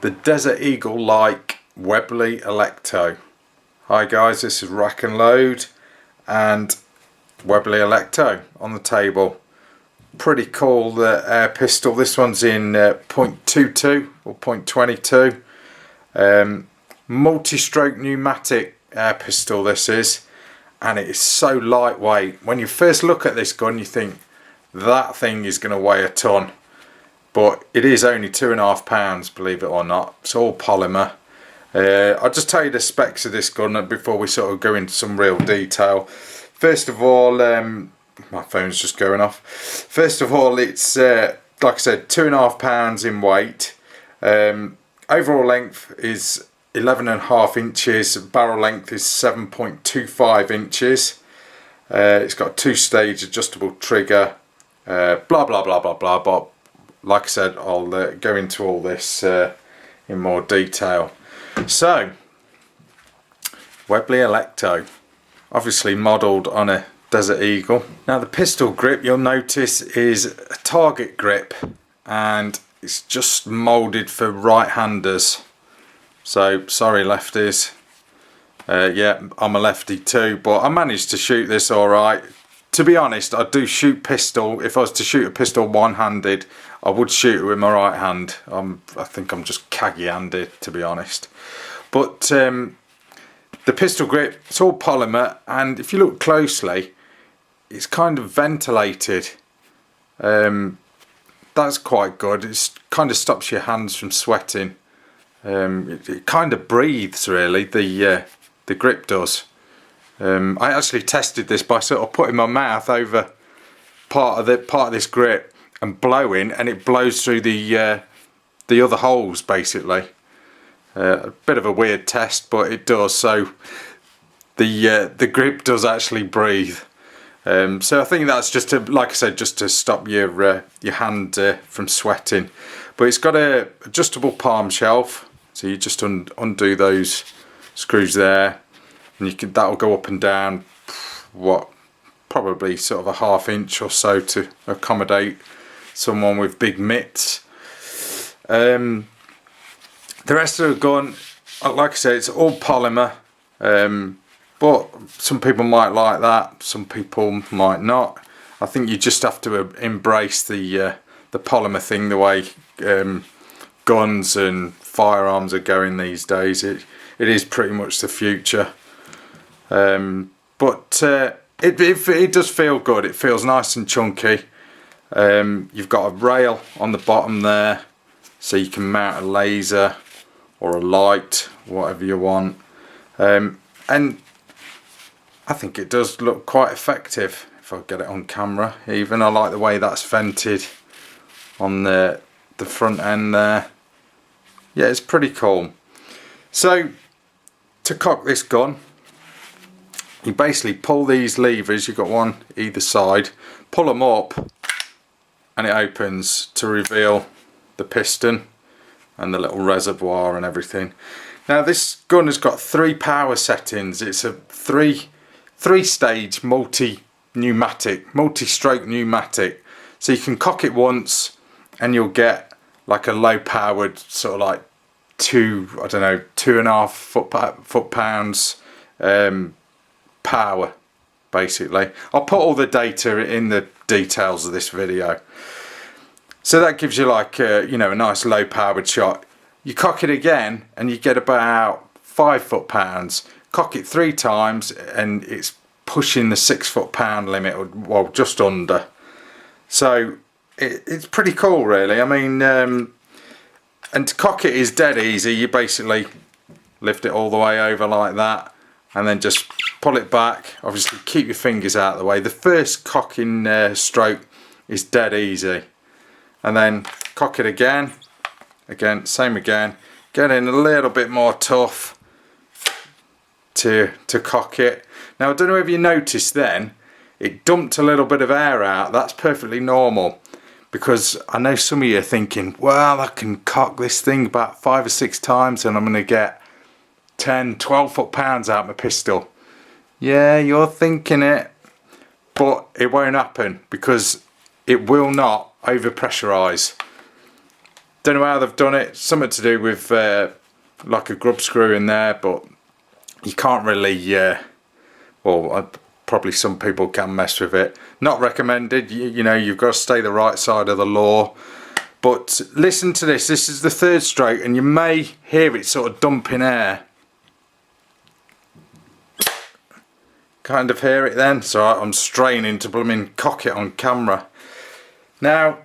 the Desert Eagle like Webley Alecto. Hi guys, this is RACKNLOAD and Webley Alecto on the table. Pretty cool air pistol. This one's in .22 or .22. Multi-stroke pneumatic air pistol this is, and it is so lightweight. When you first look at this gun you think that thing is going to weigh a ton, but it is only 2.5 pounds, believe it or not. It's all polymer. I'll just tell you the specs of this gun before we sort of go into some real detail. First of all, my phone's just going off. First of all, it's like I said, 2.5 pounds in weight. Overall length is 11.5 inches. Barrel length is 7.25 inches. It's got a 2-stage adjustable trigger. Blah blah blah blah blah. But like I said, I'll go into all this in more detail. So, Webley Alecto, obviously modelled on a Desert Eagle. Now the pistol grip, you'll notice, is a target grip, and it's just moulded for right-handers. So sorry lefties. Yeah, I'm a lefty too, but I managed to shoot this alright. To be honest, I do shoot pistol. If I was to shoot a pistol one-handed, I would shoot it with my right hand. I think I'm just caggy-handed, to be honest. But the pistol grip, it's all polymer, and if you look closely, it's kind of ventilated. That's quite good. It kind of stops your hands from sweating. It kind of breathes, really. The grip does. I actually tested this by sort of putting my mouth over part of this grip and blowing, and it blows through the other holes basically. A bit of a weird test, but it does. So the grip does actually breathe. So I think that's just to, like I said, just to stop your hand from sweating. But it's got a adjustable palm shelf, so you just undo those screws there, and that'll go up and down. What, probably sort of a 1/2 inch or so to accommodate someone with big mitts. The rest of the gun, like I said, it's all polymer. But some people might like that, some people might not. I think you just have to embrace the polymer thing, the way guns and firearms are going these days. It is pretty much the future. But it does feel good. It feels nice and chunky. You've got a rail on the bottom there, so you can mount a laser or a light, whatever you want. And I think it does look quite effective if I get it on camera. Even I like the way that's vented on the front end there. Yeah, it's pretty cool. So to cock this gun, you basically pull these levers. You've got one either side. Pull them up, and it opens to reveal the piston and the little reservoir and everything. Now this gun has got 3 power settings. It's a three-stage multi-stroke pneumatic. So you can cock it once and you'll get like a low powered sort of like 2.5 foot-pounds power basically. I'll put all the data in the details of this video. So that gives you like a nice low powered shot. You cock it again and you get about 5 foot-pounds. Cock it 3 times and it's pushing the 6 foot-pound limit, or well, just under. So it's pretty cool, really. I mean, and to cock it is dead easy. You basically lift it all the way over like that, and then just pull it back. Obviously, keep your fingers out of the way. The first cocking stroke is dead easy, and then cock it again, same again. Getting a little bit more tough to cock it. Now I don't know if you noticed then, it dumped a little bit of air out. That's perfectly normal, because I know some of you are thinking, well, I can cock this thing about 5 or 6 times and I'm going to get 10, 12 foot-pounds out of my pistol. Yeah, you're thinking it, but it won't happen, because it will not over-pressurise. Don't know how they've done it. Something to do with like a grub screw in there, but you can't really. Well, probably some people can mess with it. Not recommended. You know, you've got to stay the right side of the law. But listen to this. This is the third stroke, and you may hear it sort of dumping air. Kind of hear it then. So I'm straining to blooming cock it on camera. Now,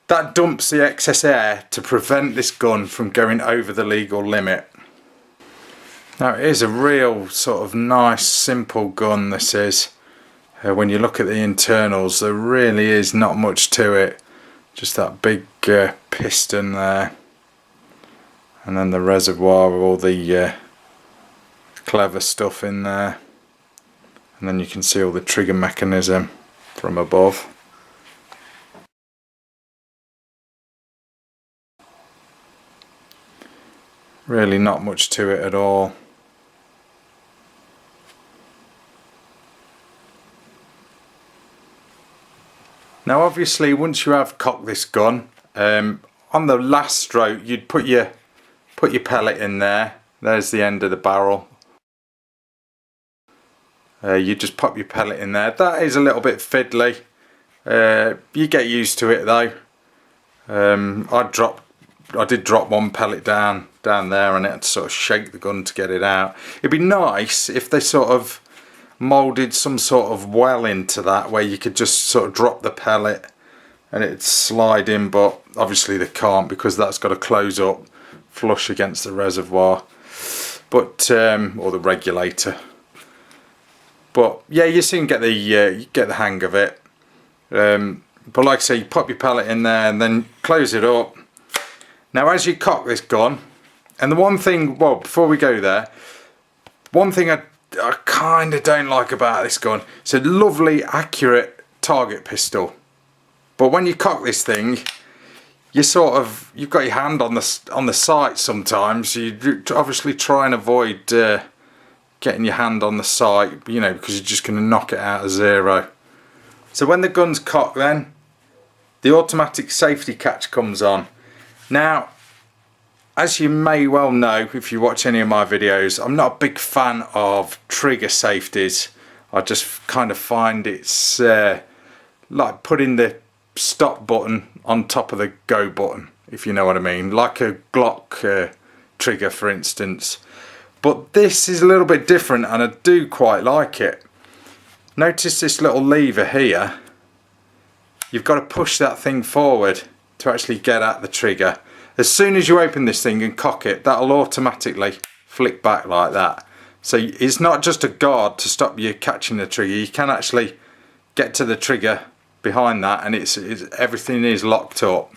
that dumps the excess air to prevent this gun from going over the legal limit. Now, it is a real sort of nice, simple gun, this is. When you look at the internals, there really is not much to it. Just that big piston there. And then the reservoir with all the clever stuff in there. And then you can see all the trigger mechanism from above. Really not much to it at all. Now obviously once you have cocked this gun, on the last stroke you'd put your pellet in there. There's the end of the barrel. You just pop your pellet in there. That is a little bit fiddly. You get used to it though. I did drop one pellet down there, and it had to sort of shake the gun to get it out. It'd be nice if they sort of moulded some sort of well into that where you could just sort of drop the pellet and it'd slide in, but obviously they can't because that's got to close up flush against the reservoir, but or the regulator. But yeah, you soon get the hang of it. But like I say, you pop your pellet in there and then close it up. Now as you cock this gun, and the one thing, well, before we go there, one thing I kind of don't like about this gun, it's a lovely accurate target pistol, but when you cock this thing, you've got your hand on the sight sometimes. You obviously try and avoid getting your hand on the sight, you know, because you're just going to knock it out of zero. So when the gun's cocked, then the automatic safety catch comes on. Now, as you may well know if you watch any of my videos, I'm not a big fan of trigger safeties. I just kind of find it's like putting the stop button on top of the go button, if you know what I mean, like a Glock trigger for instance. But this is a little bit different and I do quite like it. Notice this little lever here. You've got to push that thing forward to actually get at the trigger. As soon as you open this thing and cock it, that'll automatically flick back like that. So it's not just a guard to stop you catching the trigger. You can actually get to the trigger behind that, and it's everything is locked up.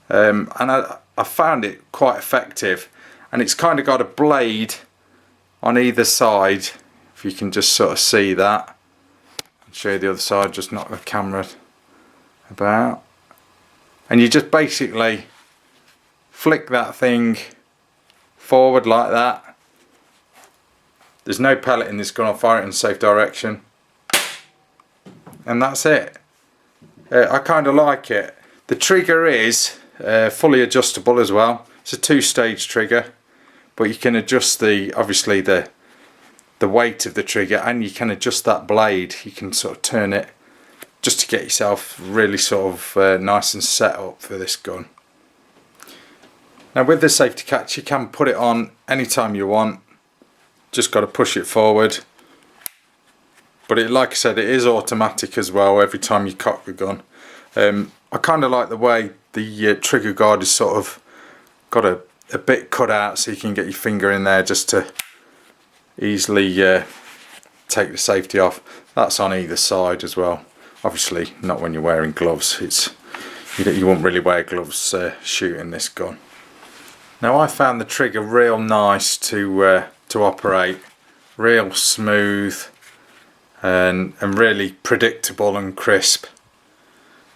And I found it quite effective. And it's kind of got a blade on either side, if you can just sort of see that. I'll show you the other side, just knock the camera about. And you just basically flick that thing forward like that. There's no pellet in this gun, I'll fire it in a safe direction. And that's it. I kind of like it. The trigger is fully adjustable as well. It's a two-stage trigger, but you can adjust obviously the weight of the trigger, and you can adjust that blade. You can sort of turn it just to get yourself really sort of nice and set up for this gun. Now with the safety catch, you can put it on anytime you want. Just got to push it forward. But like I said, it is automatic as well every time you cock the gun. I kind of like the way the trigger guard is sort of got a bit cut out, so you can get your finger in there just to easily take the safety off. That's on either side as well. Obviously not when you're wearing gloves. You won't really wear gloves shooting this gun. Now I found the trigger real nice to operate, real smooth and really predictable and crisp.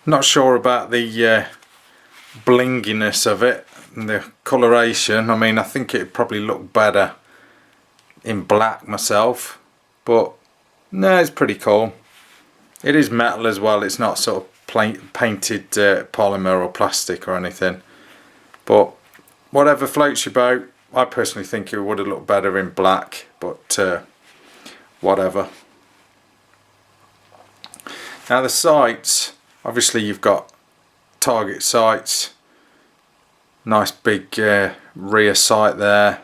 Not sure about the blinginess of it and the coloration. I mean, I think it'd probably look better in black myself, but no, it's pretty cool. It is metal as well, it's not sort of painted polymer or plastic or anything. but whatever floats your boat. I personally think it would have looked better in black, but whatever. Now the sights, obviously you've got target sights, nice big rear sight there,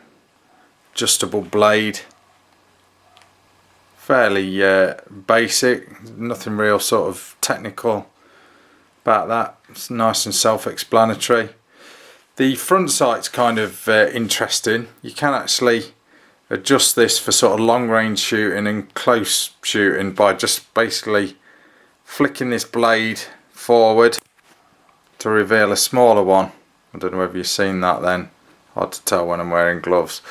adjustable blade, fairly basic, nothing real sort of technical about that. It's nice and self-explanatory. The front sight's kind of interesting. You can actually adjust this for sort of long range shooting and close shooting by just basically flicking this blade forward to reveal a smaller one. I don't know whether you've seen that then. Hard to tell when I'm wearing gloves.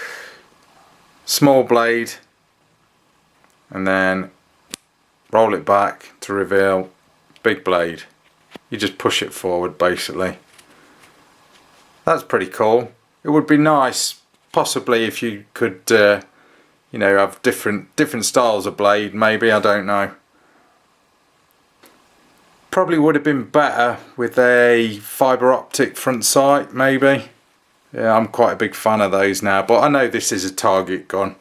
Small blade, and then roll it back to reveal big blade. You just push it forward basically. That's pretty cool. It would be nice possibly if you could you know, have different styles of blade, maybe, I don't know. Probably would have been better with a fibre optic front sight, maybe. Yeah, I'm quite a big fan of those now, but I know this is a target gun,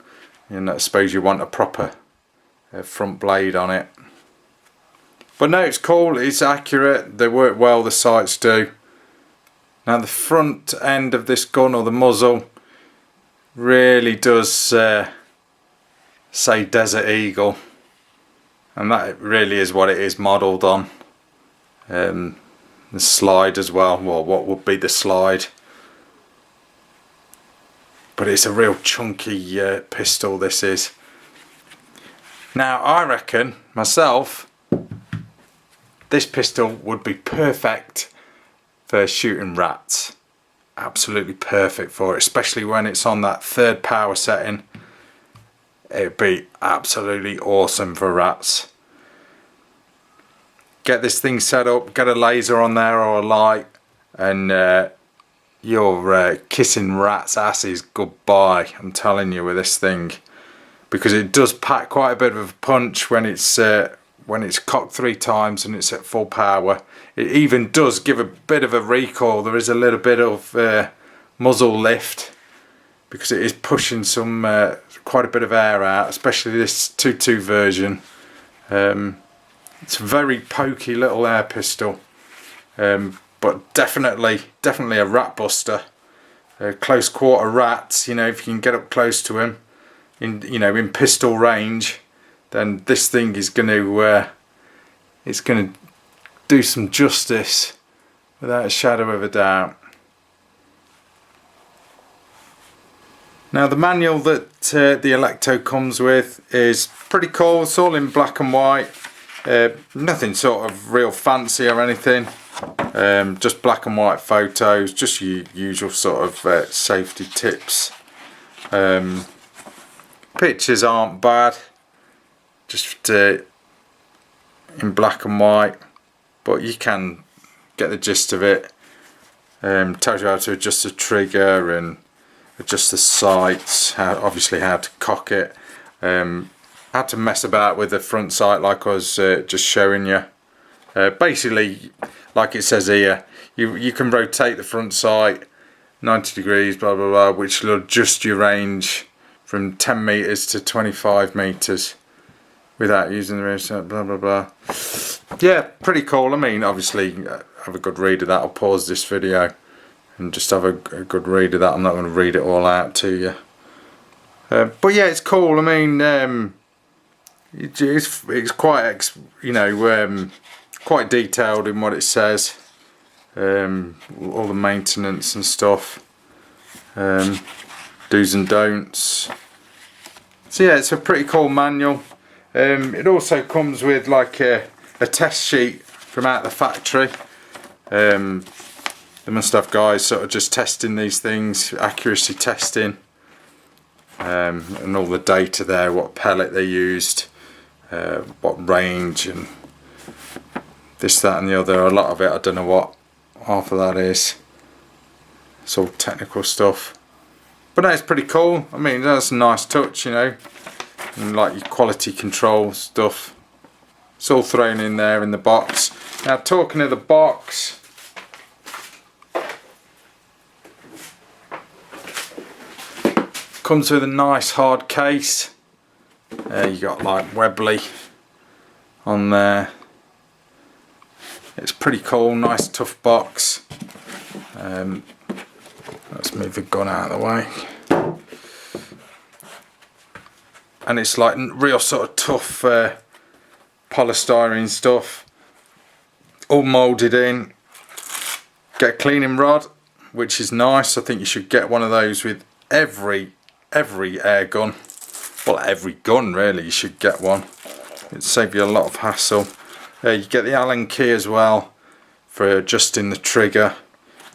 and I suppose you want a proper front blade on it. But no, it's cool, it's accurate, they work well, the sights do. Now the front end of this gun, or the muzzle, really does say Desert Eagle, and that really is what it is modelled on. The slide as well, what would be the slide, but it's a real chunky pistol this is. Now I reckon myself this pistol would be perfect for shooting rats. Absolutely perfect for it, especially when it's on that third power setting. It'd be absolutely awesome for rats. Get this thing set up, get a laser on there or a light, and you're kissing rats' asses goodbye, I'm telling you, with this thing, because it does pack quite a bit of a punch when it's cocked 3 times and it's at full power. It even does give a bit of a recoil. There is a little bit of muzzle lift because it is pushing some quite a bit of air out, especially this 2.2 version. It's a very pokey little air pistol, but definitely a rat buster. Close quarter rats, you know, if you can get up close to him in pistol range, then this thing is going to it's going to do some justice without a shadow of a doubt. Now the manual that the Alecto comes with is pretty cool. It's all in black and white, nothing sort of real fancy or anything, just black and white photos, just your usual sort of safety tips. Pictures aren't bad, just in black and white, but you can get the gist of it. Tells you how to adjust the trigger and adjust the sights, obviously how to cock it, how to mess about with the front sight like I was just showing you. Basically, like it says here, you can rotate the front sight 90 degrees, blah blah blah, which will adjust your range from 10 meters to 25 meters without using the rear sight, blah blah blah. Yeah, pretty cool. I mean, obviously have a good read of that. I'll pause this video and just have a good read of that. I'm not going to read it all out to you, but yeah, it's cool. I mean, it's quite, you know, quite detailed in what it says, all the maintenance and stuff, do's and don'ts. So yeah, it's a pretty cool manual. It also comes with like a test sheet from out the factory. They must have guys sort of just testing these things, accuracy testing, and all the data there, what pellet they used, what range, and this, that and the other. A lot of it, I don't know what half of that is. It's all technical stuff, but no, it's pretty cool. I mean, that's a nice touch, you know, and like your quality control stuff, it's all thrown in there in the box. Now, talking of the box, Comes with a nice hard case. You got like Webley on there. It's pretty cool, nice tough box. Let's move the gun out of the way. And it's like real sort of tough polystyrene stuff, all moulded in. Get a cleaning rod, which is nice. I think you should get one of those with every air gun. Well, every gun really, you should get one. It'd save you a lot of hassle. You get the Allen key as well for adjusting the trigger,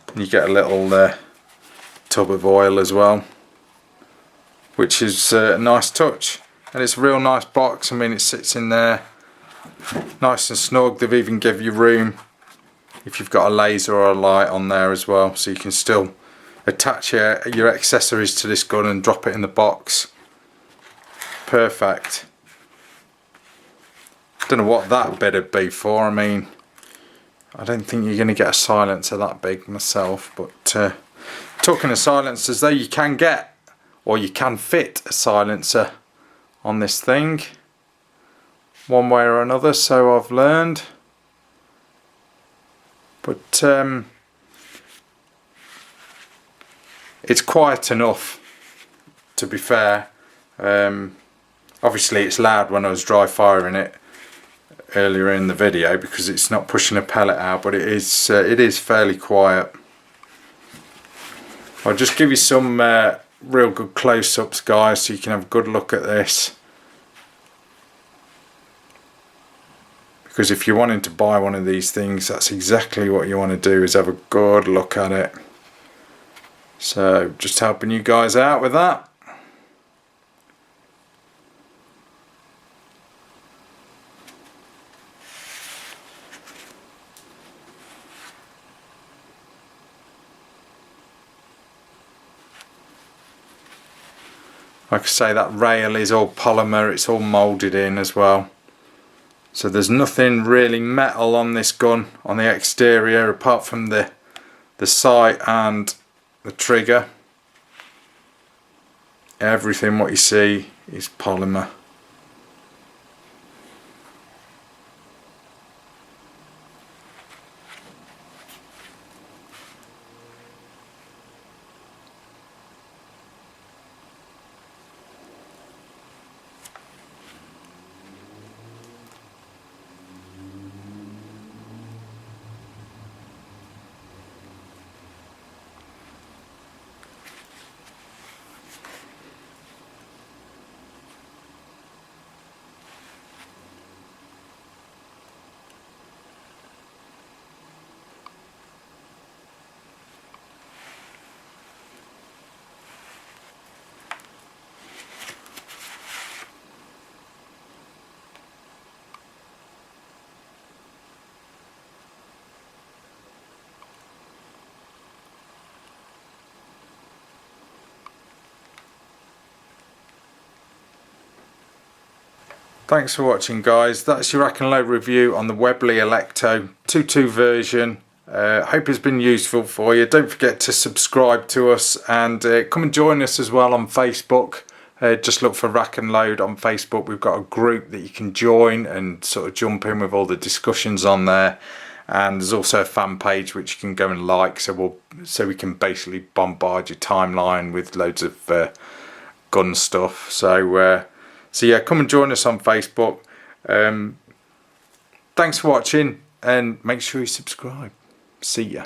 and you get a little tub of oil as well, which is a nice touch. And it's a real nice box. I mean, it sits in there nice and snug. They've even give you room if you've got a laser or a light on there as well, so you can still attach your accessories to this gun and drop it in the box. Perfect. Don't know what that bit would be for. I mean, I don't think you're going to get a silencer that big myself, but talking of silencers though, you can get, or you can fit a silencer on this thing one way or another, so I've learned. But it's quiet enough, to be fair. Obviously it's loud when I was dry firing it earlier in the video because it's not pushing a pellet out, but it is fairly quiet. I'll just give you some real good close-ups, guys, so you can have a good look at this. Because if you're wanting to buy one of these things, that's exactly what you want to do, is have a good look at it. So just helping you guys out with that. Like I say, that rail is all polymer, it's all moulded in as well. So there's nothing really metal on this gun on the exterior apart from the sight and the trigger. Everything what you see is polymer. Thanks for watching, guys. That's your rack and load review on the Webley Alecto 2.2 version. Hope it's been useful for you. Don't forget to subscribe to us and come and join us as well on Facebook. Just look for Rack and Load on Facebook. We've got a group that you can join and sort of jump in with all the discussions on there. And there's also a fan page which you can go and like, so we can basically bombard your timeline with loads of gun stuff. So yeah, come and join us on Facebook. Thanks for watching and make sure you subscribe. See ya.